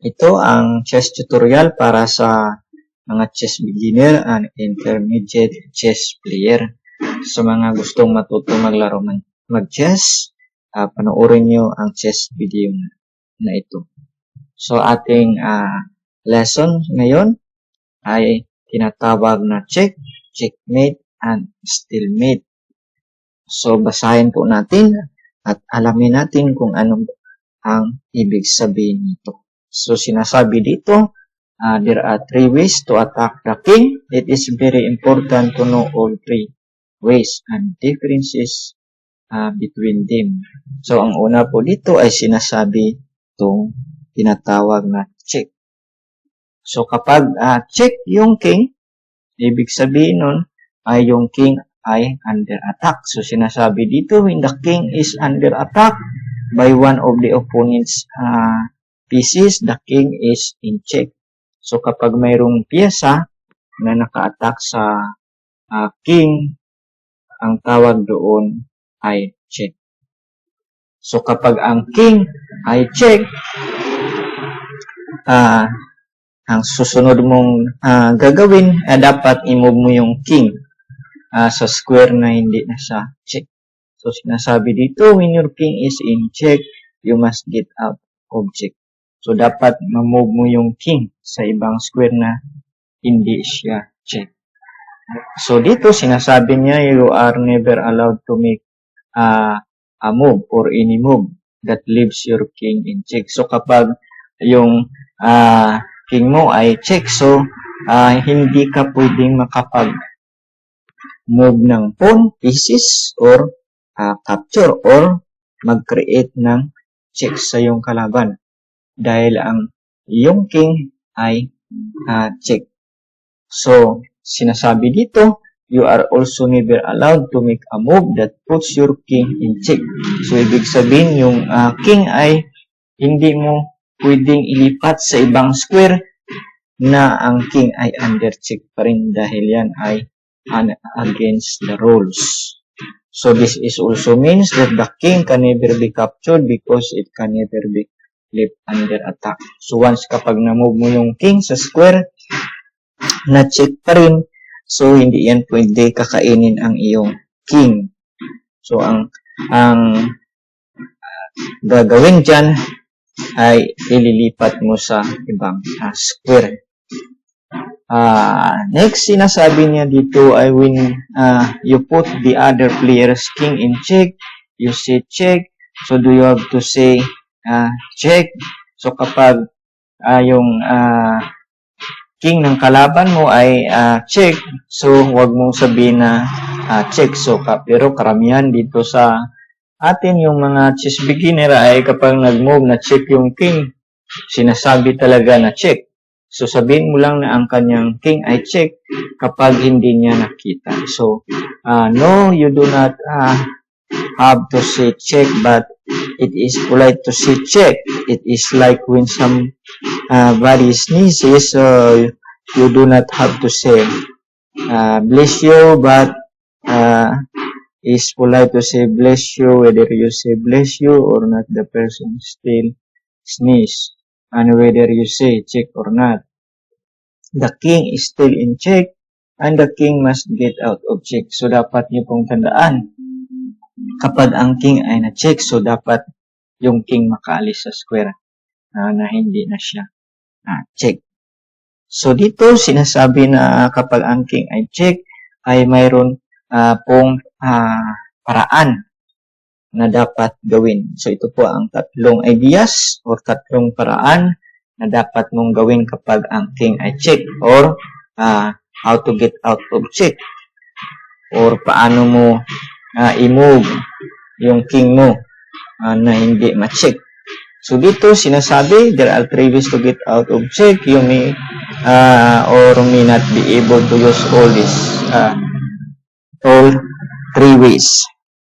Ito ang chess tutorial para sa mga chess beginner and intermediate chess player. Sa mga gustong matuto maglaro mag-chess, panoorin nyo ang chess video na ito. So ating lesson ngayon ay tinatawag na check, checkmate, and stalemate. So basahin po natin at alamin natin kung ano ang ibig sabihin nito. So sinasabi dito, there are 3 ways to attack the king. It is very important to know all 3 ways and differences between them. So ang una po dito ay sinasabi itong tinatawag na check. So kapag check yung king, ibig sabihin nun ay yung king ay under attack. So sinasabi dito, when the king is under attack by one of the opponent's pieces, the king is in check. So kapag mayroong piyesa na naka-attack sa king, ang tawag doon ay check. So kapag ang king ay check, ang susunod mong gagawin, dapat i-move mo yung king sa square na hindi na siya check. So sinasabi dito, when your king is in check, you must get out of check. So dapat ma-move mo yung king sa ibang square na hindi siya check. So dito sinasabi niya, you are never allowed to make a move or any move that leaves your king in check. So kapag yung king mo ay check, so hindi ka pwedeng makapag-move ng pawn, pieces, or capture, or mag-create ng check sa yung kalaban. Dahil ang yung king ay check. So, sinasabi dito, you are also never allowed to make a move that puts your king in check. So, ibig sabihin, yung king ay hindi mo pwedeng ilipat sa ibang square na ang king ay under check pa rin dahil yan ay against the rules. So, this is also means that the king can never be captured because it can never be left under attack. So, once kapag na-move mo yung king sa square, na-check pa rin, so hindi yan pwede kakainin ang iyong king. So, ang gagawin dyan ay ililipat mo sa ibang square. Next, sinasabi niya dito ay when you put the other player's king in check, you say check. So, do you have to say check? So, kapag yung king ng kalaban mo ay check, so huwag mong sabihin na check. So, pero karamihan dito sa atin, yung mga chess beginner ay kapag nag-move na check yung king, sinasabi talaga na check. So, sabihin mo lang na ang kanyang king ay check kapag hindi niya nakita. So, no, you do not have to say check, but it is polite to say check. It is like when somebody sneezes, you do not have to say bless you, but it's polite to say bless you, whether you say bless you or not, the person still sneeze. And whether you say check or not, the king is still in check and the king must get out of check. So, dapat niyo pong tandaan, kapag ang king ay na-check, so dapat yung king makaalis sa square na hindi na siya check. So, dito sinasabi na kapag ang king ay check, ay mayroon pong paraan na dapat gawin. So, ito po ang 3 ideas or 3 paraan na dapat mong gawin kapag ang king ay check, or how to get out of check, or paano mo i-move yung king mo na hindi ma-check. So, dito sinasabi, there are 3 ways to get out of check. You may or may not be able to use all 3 ways.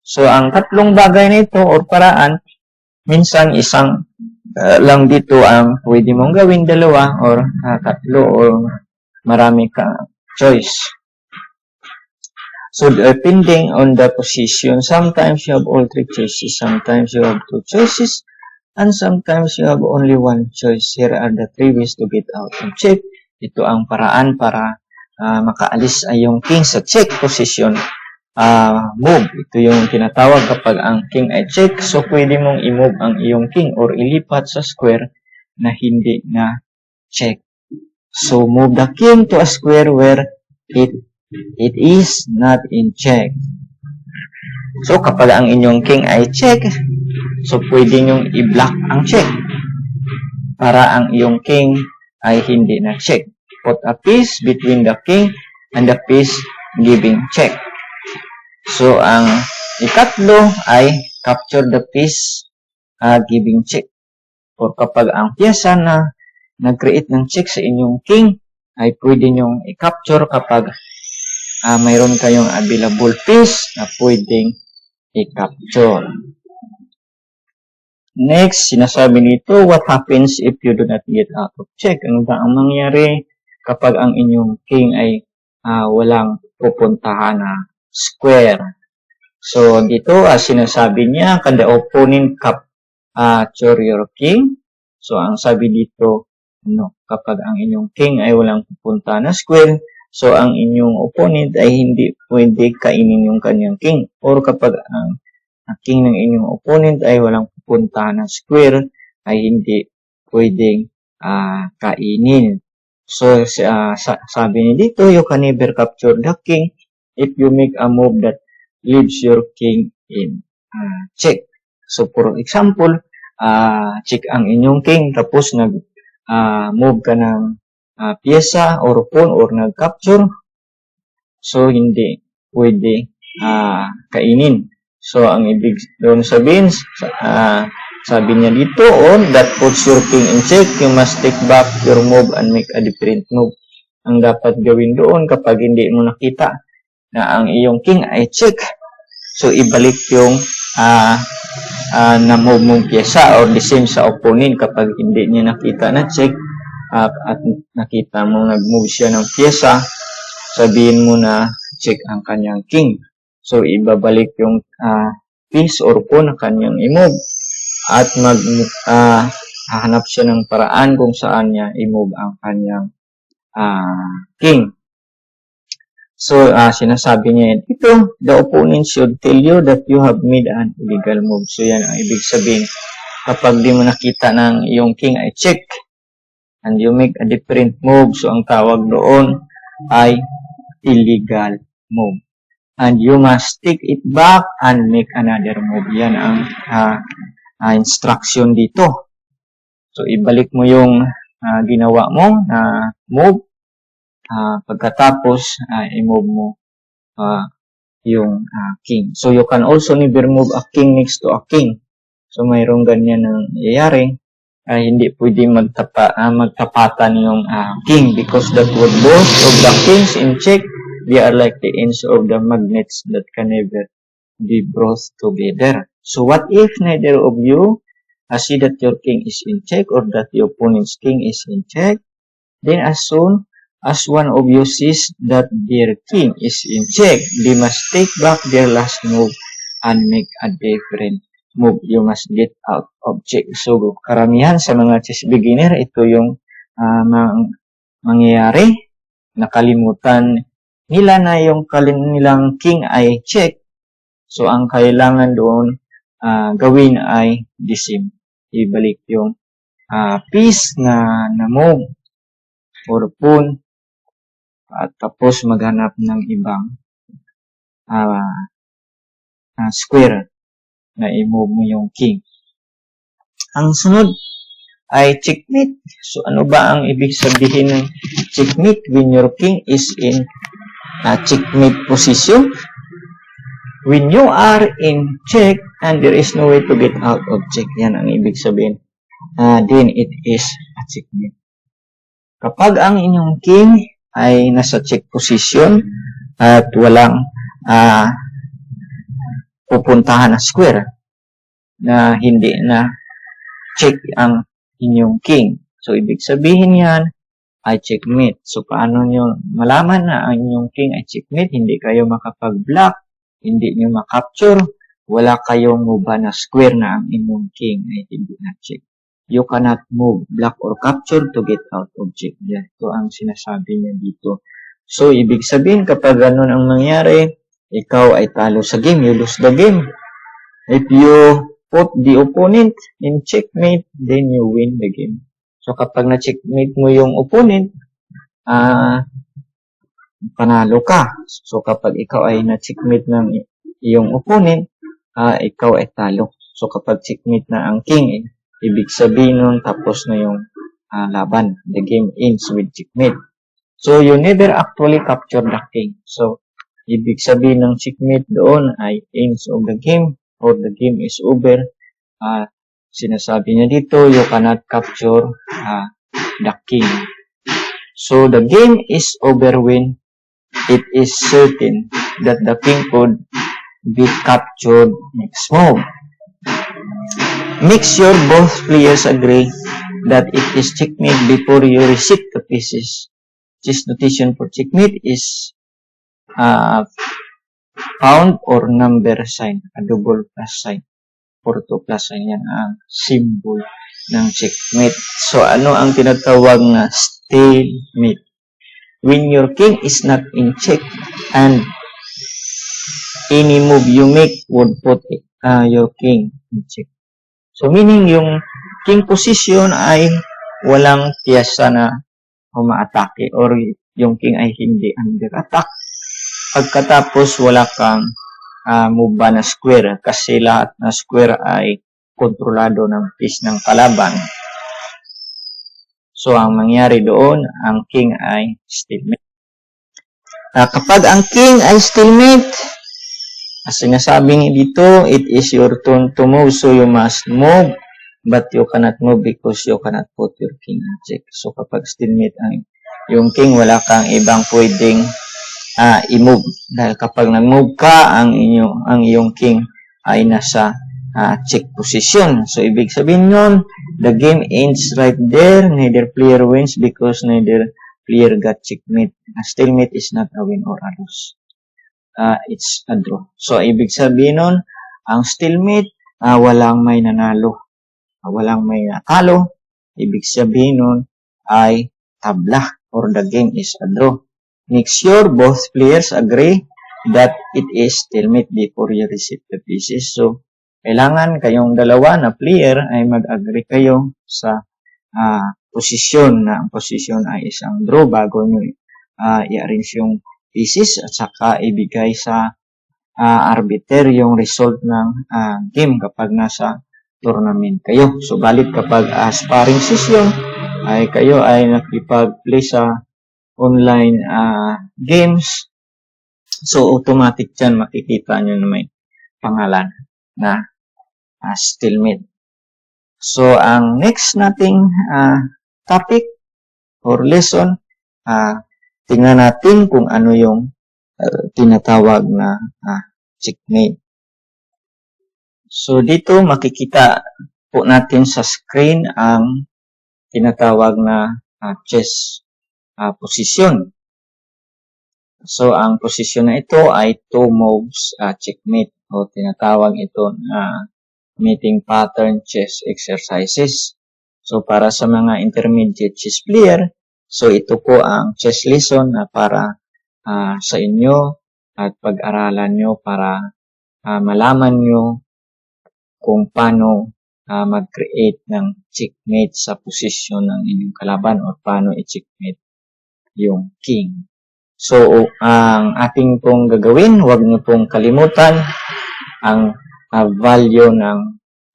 So, ang 3 bagay na ito or paraan, minsan isang lang dito ang pwede mong gawin, 2 or 3 or marami ka choice. So, depending on the position, sometimes you have all 3 choices, sometimes you have 2 choices, And sometimes you have only one choice. Here are the 3 ways to get out of check. Ito ang paraan para makaalis ay yung king sa check position move. Ito yung tinatawag kapag ang king ay check. So, pwede mong i-move ang iyong king or ilipat sa square na hindi na check. So, move the king to a square where it is not in check. So, kapag ang inyong king ay check, so pwede nyong i-block ang check para ang iyong king ay hindi na check. Put a piece between the king and the piece giving check. So, ang ikatlo ay capture the piece giving check. O kapag ang piyesa na nag-create ng check sa inyong king ay pwede nyong i-capture kapag mayroon kayong available piece na pwedeng i-capture. Next, sinasabi nito, what happens if you do not get out of check? Ano ba ang mangyari kapag ang inyong king ay walang pupuntahan na square? So, dito, sinasabi niya, can the opponent capture your king? So, ang sabi dito, no, kapag ang inyong king ay walang pupuntahan na square, so ang inyong opponent ay hindi pwede kainin yung kanyang king. Or kapag ang king ng inyong opponent ay walang pupuntahan na square, ay hindi pwedeng kainin. So, sabi niya dito, you can never capture the king if you make a move that leaves your king in check. So, for example, check ang inyong king, tapos nag-move ka ng pyesa or pawn or nag-capture. So, hindi pwede kainin. So, ang ibig doon sabihin, sabi niya dito, that puts your king in check, you must take back your move and make a different move. Ang dapat gawin doon kapag hindi mo nakita na ang iyong king ay check, so ibalik yung na-move mong pyesa or the same sa opponent kapag hindi niya nakita na check at nakita mo nag-move siya ng pyesa, sabihin mo na check ang kanyang king. So, ibabalik yung piece or pawn na kanyang i-move at hahanap siya ng paraan kung saan niya i-move ang kanyang king. So, sinasabi niya ito, the opponent should tell you that you have made an illegal move. So, yan ang ibig sabihin. Kapag di mo nakita ng iyong king ay check and you make a different move, so ang tawag doon ay illegal move. And you must take it back and make another move. Yan ang instruction dito. So, ibalik mo yung ginawa mo na move. Pagkatapos, i-move mo yung king. So, you can also never move a king next to a king. So, mayroong ganyan na nangyayari. Hindi pwede magtapatan yung king because that would both of the kings in check. They are like the ends of the magnets that can never be brought together. So, what if neither of you see that your king is in check or that the opponent's king is in check? Then, as soon as one of you sees that their king is in check, they must take back their last move and make a different move. You must get out of check. So, karamihan sa mga chess beginner, ito yung mangyayari. Nakalimutan nila na yung nilang king ay check. So, ang kailangan doon gawin ay the same. Ibalik yung piece na move or pawn at tapos maghanap ng ibang square na i-move mo yung king. Ang sunod ay checkmate. So, ano ba ang ibig sabihin ng checkmate when your king is in checkmate position? When you are in check and there is no way to get out of check, yan ang ibig sabihin. Then it is a checkmate. Kapag ang inyong king ay nasa check position at walang pupuntahan na square na hindi na check ang inyong king. So, ibig sabihin yan ay checkmate. So, paano nyo malaman na ang inyong king ay checkmate? Hindi kayo makapag-block, hindi nyo makapture, wala kayong muba na square na ang inyong king ay hindi na check. You cannot move, block, or capture to get out of check. Yan, ito ang sinasabi niya dito. So, ibig sabihin, kapag ganun ang nangyari, ikaw ay talo sa game, you lose the game. If you put the opponent in checkmate, then you win the game. So, kapag na-checkmate mo yung opponent, panalo ka. So, kapag ikaw ay na-checkmate ng iyong opponent, ikaw ay talo. So, kapag checkmate na ang king, ibig sabihin nun, tapos na yung laban. The game ends with checkmate. So, you never actually capture the king. So, ibig sabihin ng checkmate doon ay ends of the game or the game is over. Sinasabi niya dito, you cannot capture the king. So, the game is over when it is certain that the king could be captured next move. Make sure both players agree that it is checkmate before you receive the pieces. Chess notation for checkmate is pound or number sign, a double plus sign. For 2 plus sign, yan ang symbol ng checkmate. So, ano ang tinatawag na stalemate? When your king is not in check and any move you make would put your king in check. So, meaning yung king position ay walang piyesa na umaatake or yung king ay hindi under attack. Pagkatapos, wala kang move na square kasi lahat na square ay kontrolado ng piece ng kalaban. So, ang mangyari doon, ang king ay stalemate. Kapag ang king ay stalemate, as sinasabi niya dito, it is your turn to move, so you must move, but you cannot move because you cannot put your king in check. So, kapag stalemate ang yung king, wala kang ibang pwedeng i-move. Dahil kapag nag-move ka, ang iyong king ay nasa check position. So, ibig sabihin nun, the game ends right there. Neither player wins because neither player got checkmate. A stalemate is not a win or a loss. It's a draw. So, ibig sabihin nun, ang stalemate, walang may nanalo. Walang may natalo. Ibig sabihin nun ay tabla or the game is a draw. Make sure both players agree that it is stalemate before you receive the pieces. So, kailangan kayong dalawa na player ay mag-agree kayo sa posisyon na ang posisyon ay isang draw bago nyo i-arrange yung pieces at saka ibigay sa arbiter yung result ng game kapag nasa tournament kayo. So, balit kapag sparring session ay kayo ay nakipag-play sa online games. So, automatic dyan makikita nyo na may pangalan na stalemate. So, ang next nating topic or lesson, tingnan natin kung ano yung tinatawag na checkmate. So, dito makikita po natin sa screen ang tinatawag na chess position. So, ang posisyon na ito ay 2 moves checkmate o tinatawag ito na mating pattern chess exercises. So, para sa mga intermediate chess player, so ito po ang chess lesson na para sa inyo at pag-aralan nyo para malaman nyo kung paano mag-create ng checkmate sa posisyon ng inyong kalaban o paano i-checkmate yung king. So, ang ating pong gagawin, huwag nyo pong kalimutan ang value ng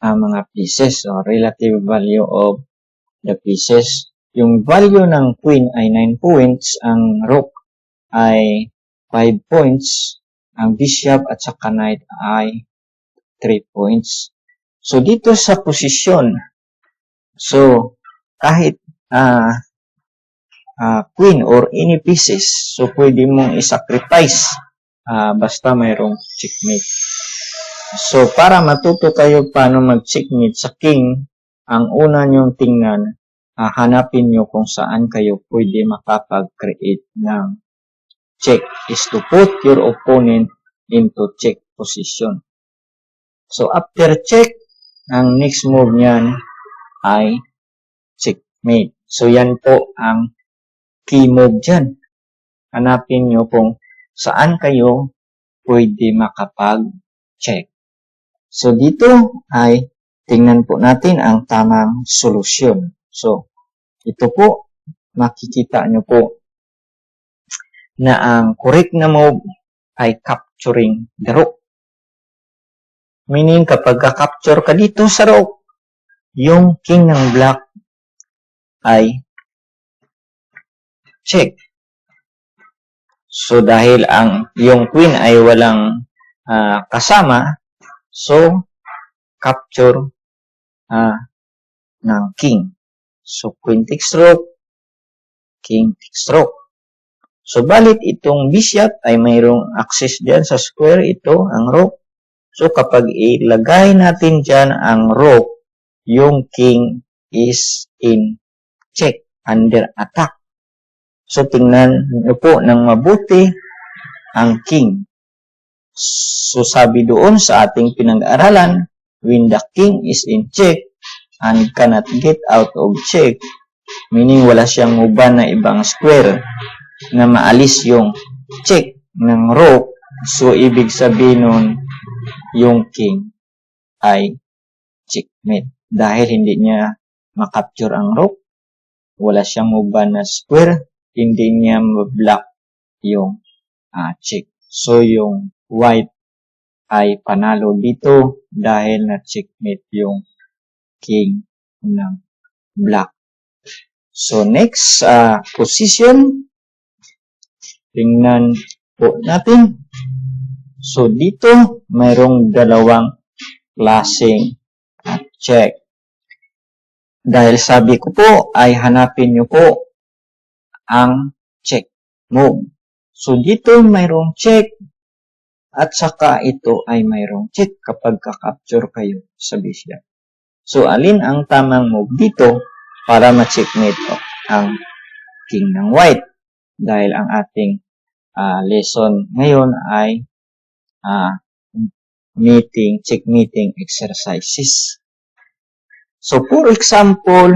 mga pieces o relative value of the pieces. Yung value ng queen ay 9 points, ang rook ay 5 points, ang bishop at saka knight ay 3 points. So, dito sa posisyon, so, kahit queen or any pieces, so pwede mong i-sacrifice basta mayroong checkmate. So, para matuto kayo paano mag-checkmate sa king, ang una nyong tingnan, hanapin nyo kung saan kayo pwede makapag-create ng check is to put your opponent into check position. So, after check, ang next move niyan ay checkmate. So, yan po ang key move dyan. Hanapin nyo kung saan kayo pwede makapag-check. So, dito ay tingnan po natin ang tamang solusyon. So, ito po, makikita nyo po na ang correct na move ay capturing the rook. Meaning, kapag ka-capture ka dito sa rook, yung king ng black ay check. So, dahil yung queen ay walang kasama, so, capture ng king. So, queen takes rook, king takes rook. So, balit itong bishop ay mayroong access diyan sa square, ito, ang rook. So, kapag ilagay natin dyan ang rook, yung king is in check, under attack. So, tingnan nyo po ng mabuti ang king. So, sabi doon sa ating pinag-aralan, when the king is in check and cannot get out of check, meaning wala siyang uban na ibang square na maalis yung check ng rook, so ibig sabihin nun, yung king ay checkmate. Dahil hindi niya makapture ang rook, wala siyang uban na square, hindi niya ma-block yung check. So, yung white ay panalo dito dahil na checkmate yung king ng black. So, next position, tingnan po natin. So, dito, mayroong dalawang klaseng check. Dahil sabi ko po, ay hanapin nyo po ang check move. So, dito mayroong check at saka ito ay mayroong check kapag ka-capture kayo sa bishop. So, alin ang tamang move dito para ma-checkmate ang king ng white? Dahil ang ating lesson ngayon ay checkmating exercises. So, for example,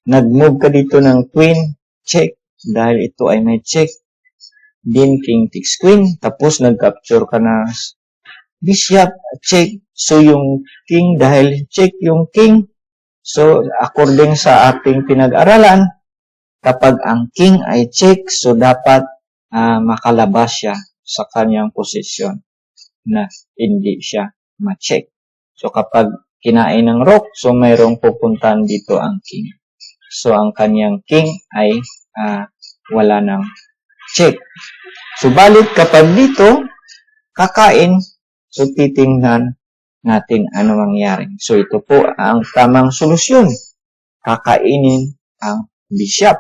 nag-move ka dito ng queen, check, dahil ito ay may check, then king takes queen, tapos nag-capture ka na bishop, check, so yung king, dahil check yung king, so according sa ating pinag-aralan, kapag ang king ay check, so dapat makalabas siya sa kanyang posisyon na hindi siya ma-check. So kapag kinain ng rook, so mayroong pupuntahan dito ang king. So ang kanyang king ay wala ng check. So balit kapag dito, kakain, so titingnan natin ano mangyari. So ito po ang tamang solusyon. Kakainin ang bishop.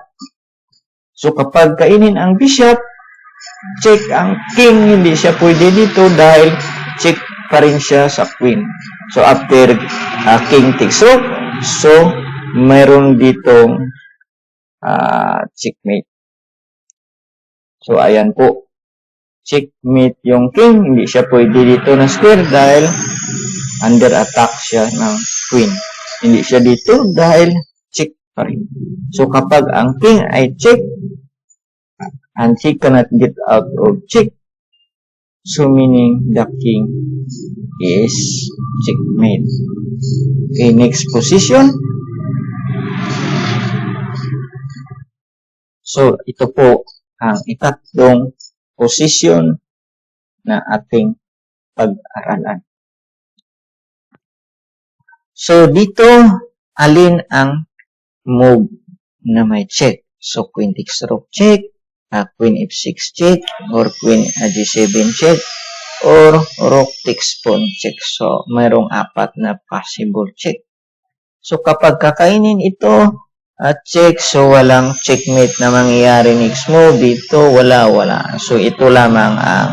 So kapag kainin ang bishop, check ang king, hindi siya pwede dito dahil check pa rin siya sa queen. So after king takes rook, so mayroon ditong checkmate. So ayan po, checkmate yung king, hindi siya pwede dito na square dahil under attack siya ng queen. Hindi siya dito dahil check pa rin. So kapag ang king ay check, and he cannot get out of check, so meaning the king is checkmate. Okay, next position. So, ito po ang ikatlong position na ating pag-aralan. So, dito, alin ang move na may check? So, queen takes rook check, queen f6 check, or queen g7 check, or rook takes pawn check. So, mayroong apat na possible check. So, kapag kakainin ito, check, so walang checkmate na mangyayari next move. Dito, wala. So, ito lamang ang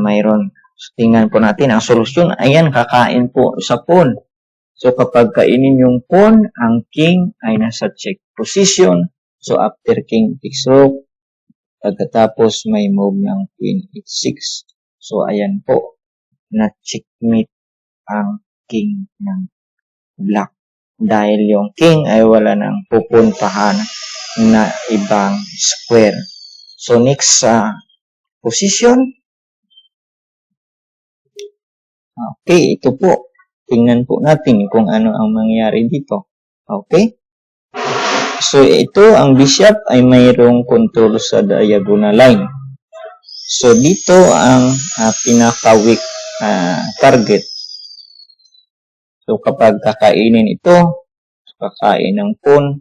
mayroon. So, tingnan po natin ang solusyon. Ayan, kakain po sa pawn. So, kapag kainin yung pawn, ang king ay nasa check position. So, after king takes rook, pagkatapos may move ng queen h6. So, ayan po. na checkmate ang king ng black. Dahil yung king ay wala nang pupuntahan na ibang square. So, next position. Okay, ito po. Tingnan po natin kung ano ang mangyari dito. Okay? So, ito, ang bishop ay mayroong control sa diagonal line. So, dito ang pinaka-weak target. So, kapag kakainin ito, kakain ng pawn,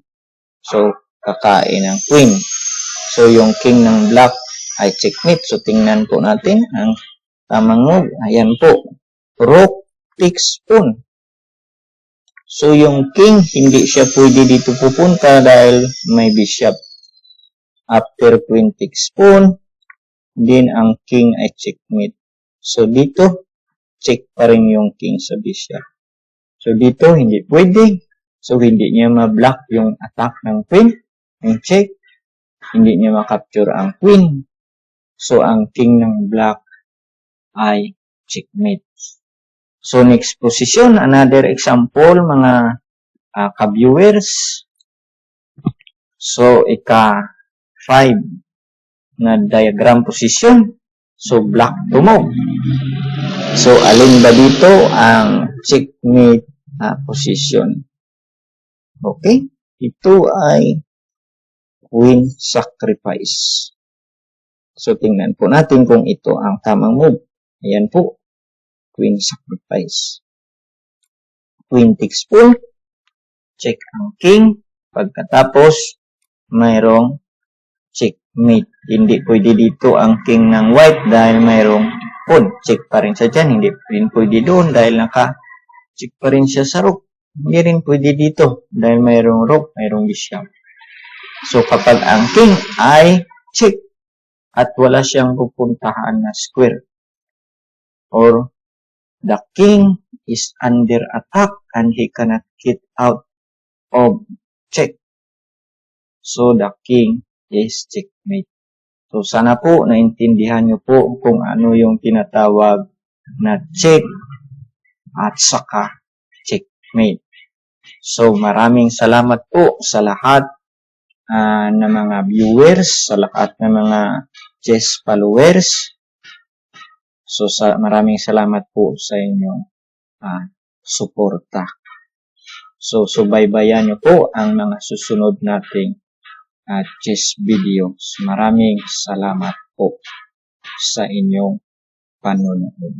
so, kakain ng queen. So, yung king ng black ay checkmate. So, tingnan po natin ang tamang move. Ayan po. Rook takes pawn. So, yung king, hindi siya pwede dito pupunta dahil may bishop. After queen takes pawn, din ang king ay checkmate. So, dito, check pa rin yung king sa bishop. So, dito, hindi pwede. So, hindi niya ma-block yung attack ng queen. Yung check. Hindi niya ma-capture ang queen. So, ang king ng black ay checkmate. So, next position, another example, mga ka-viewers. So, ika-5 na diagram position. So, black to move. So, alin ba dito ang checkmate position? Okay? Ito ay queen sacrifice. So, tingnan po natin kung ito ang tamang move. Ayan po. Queen sacrifice. Queen takes pawn. Check ang king. Pagkatapos, mayroong checkmate. Hindi pwede dito ang king ng white dahil mayroong pawn. Check pa rin siya dyan. Hindi rin pwede doon dahil naka-check pa rin siya sa rook. Hindi rin pwede dito dahil mayroong rook, mayroong bishop. So, kapag ang king ay check at wala siyang pupuntahan na square or the king is under attack and he cannot get out of check. So, the king is checkmate. So, sana po naintindihan nyo po kung ano yung tinatawag na check at saka checkmate. So, maraming salamat po sa lahat ng mga viewers, sa lahat ng mga chess followers. So, maraming salamat po sa inyong suporta. So, subaybayan nyo po ang mga susunod nating chess videos. Maraming salamat po sa inyong panonood.